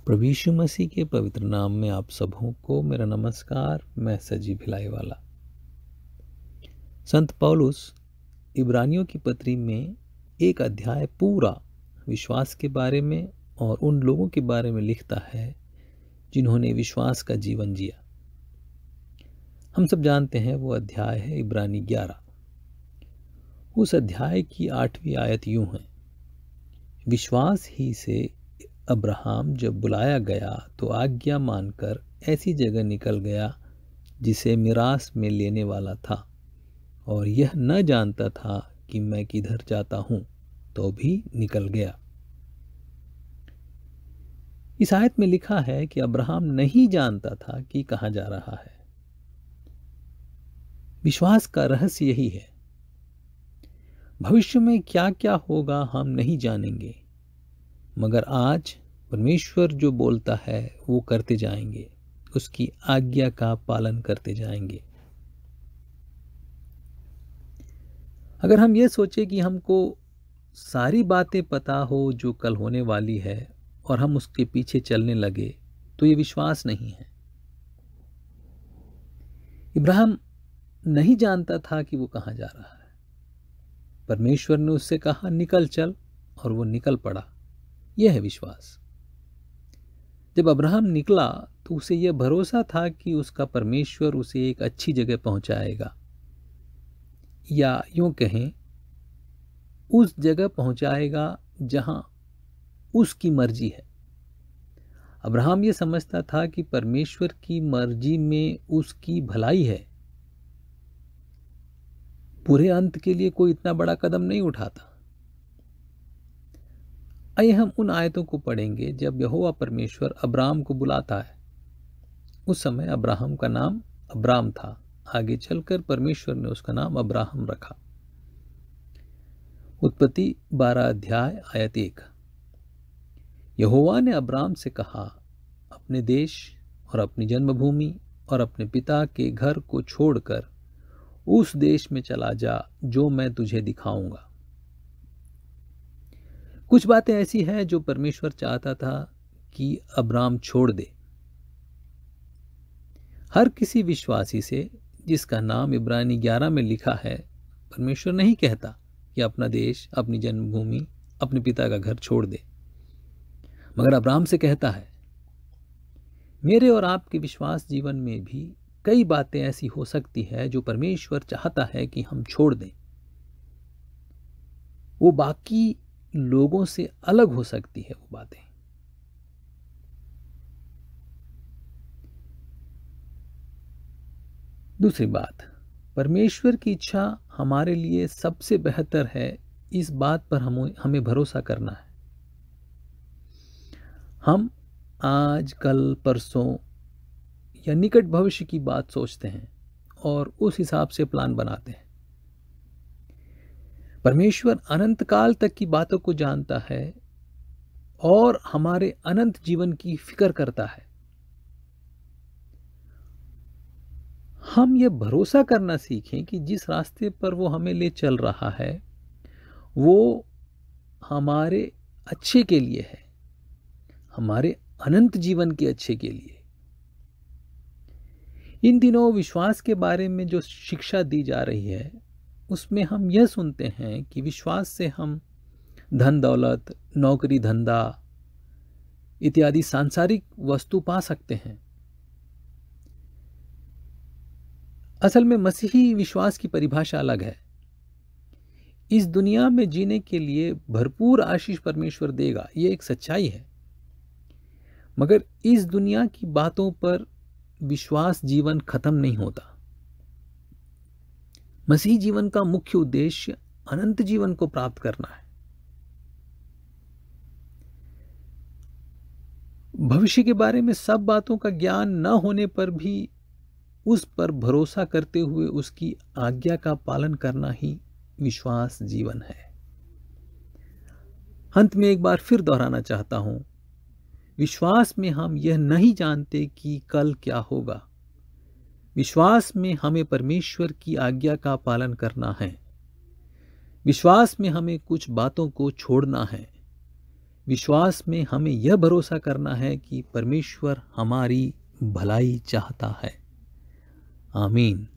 प्रभु यीशु मसीह के पवित्र नाम में आप सबों को मेरा नमस्कार। मैं सजी भिलाई वाला। संत पौलुस इब्रानियों की पत्री में एक अध्याय पूरा विश्वास के बारे में और उन लोगों के बारे में लिखता है जिन्होंने विश्वास का जीवन जिया। हम सब जानते हैं वो अध्याय है इब्रानी 11। उस अध्याय की 8वीं आयत यूं है, विश्वास ही से अब्राहम जब बुलाया गया तो आज्ञा मानकर ऐसी जगह निकल गया जिसे मिरास में लेने वाला था, और यह न जानता था कि मैं किधर जाता हूं, तो भी निकल गया। इस आयत में लिखा है कि अब्राहम नहीं जानता था कि कहां जा रहा है। विश्वास का रहस्य यही है। भविष्य में क्या क्या होगा हम नहीं जानेंगे, मगर आज परमेश्वर जो बोलता है वो करते जाएंगे, उसकी आज्ञा का पालन करते जाएंगे। अगर हम ये सोचे कि हमको सारी बातें पता हो जो कल होने वाली है और हम उसके पीछे चलने लगे, तो ये विश्वास नहीं है। इब्राहिम नहीं जानता था कि वो कहां जा रहा है। परमेश्वर ने उससे कहा निकल चल, और वो निकल पड़ा। यह है विश्वास। जब अब्राहम निकला तो उसे यह भरोसा था कि उसका परमेश्वर उसे एक अच्छी जगह पहुंचाएगा, या यूं कहें उस जगह पहुंचाएगा जहां उसकी मर्जी है। अब्राहम यह समझता था कि परमेश्वर की मर्जी में उसकी भलाई है। बुरे अंत के लिए कोई इतना बड़ा कदम नहीं उठाता। आइए हम उन आयतों को पढ़ेंगे जब यहोवा परमेश्वर अब्राहम को बुलाता है। उस समय अब्राहम का नाम अब्राम था। आगे चलकर परमेश्वर ने उसका नाम अब्राहम रखा। उत्पत्ति 12 अध्याय आयत 1। यहोवा ने अब्राम से कहा, अपने देश और अपनी जन्मभूमि और अपने पिता के घर को छोड़कर उस देश में चला जा जो मैं तुझे दिखाऊंगा। कुछ बातें ऐसी हैं जो परमेश्वर चाहता था कि अब्राम छोड़ दे। हर किसी विश्वासी से जिसका नाम इब्रानी 11 में लिखा है, परमेश्वर नहीं कहता कि अपना देश, अपनी जन्मभूमि, अपने पिता का घर छोड़ दे, मगर अब्राम से कहता है। मेरे और आपके विश्वास जीवन में भी कई बातें ऐसी हो सकती है जो परमेश्वर चाहता है कि हम छोड़ दें। वो बाकी लोगों से अलग हो सकती है वो बातें। दूसरी बात, परमेश्वर की इच्छा हमारे लिए सबसे बेहतर है। इस बात पर हमें भरोसा करना है। हम आज, कल, परसों या निकट भविष्य की बात सोचते हैं और उस हिसाब से प्लान बनाते हैं। परमेश्वर अनंत काल तक की बातों को जानता है और हमारे अनंत जीवन की फिक्र करता है। हम ये भरोसा करना सीखें कि जिस रास्ते पर वो हमें ले चल रहा है वो हमारे अच्छे के लिए है, हमारे अनंत जीवन के अच्छे के लिए। इन दिनों विश्वास के बारे में जो शिक्षा दी जा रही है उसमें हम यह सुनते हैं कि विश्वास से हम धन दौलत, नौकरी धंधा इत्यादि सांसारिक वस्तु पा सकते हैं। असल में मसीही विश्वास की परिभाषा अलग है। इस दुनिया में जीने के लिए भरपूर आशीष परमेश्वर देगा, यह एक सच्चाई है, मगर इस दुनिया की बातों पर विश्वास जीवन खत्म नहीं होता। मसीही जीवन का मुख्य उद्देश्य अनंत जीवन को प्राप्त करना है। भविष्य के बारे में सब बातों का ज्ञान न होने पर भी उस पर भरोसा करते हुए उसकी आज्ञा का पालन करना ही विश्वास जीवन है। अंत में एक बार फिर दोहराना चाहता हूं, विश्वास में हम यह नहीं जानते कि कल क्या होगा। विश्वास में हमें परमेश्वर की आज्ञा का पालन करना है। विश्वास में हमें कुछ बातों को छोड़ना है। विश्वास में हमें यह भरोसा करना है कि परमेश्वर हमारी भलाई चाहता है। आमीन।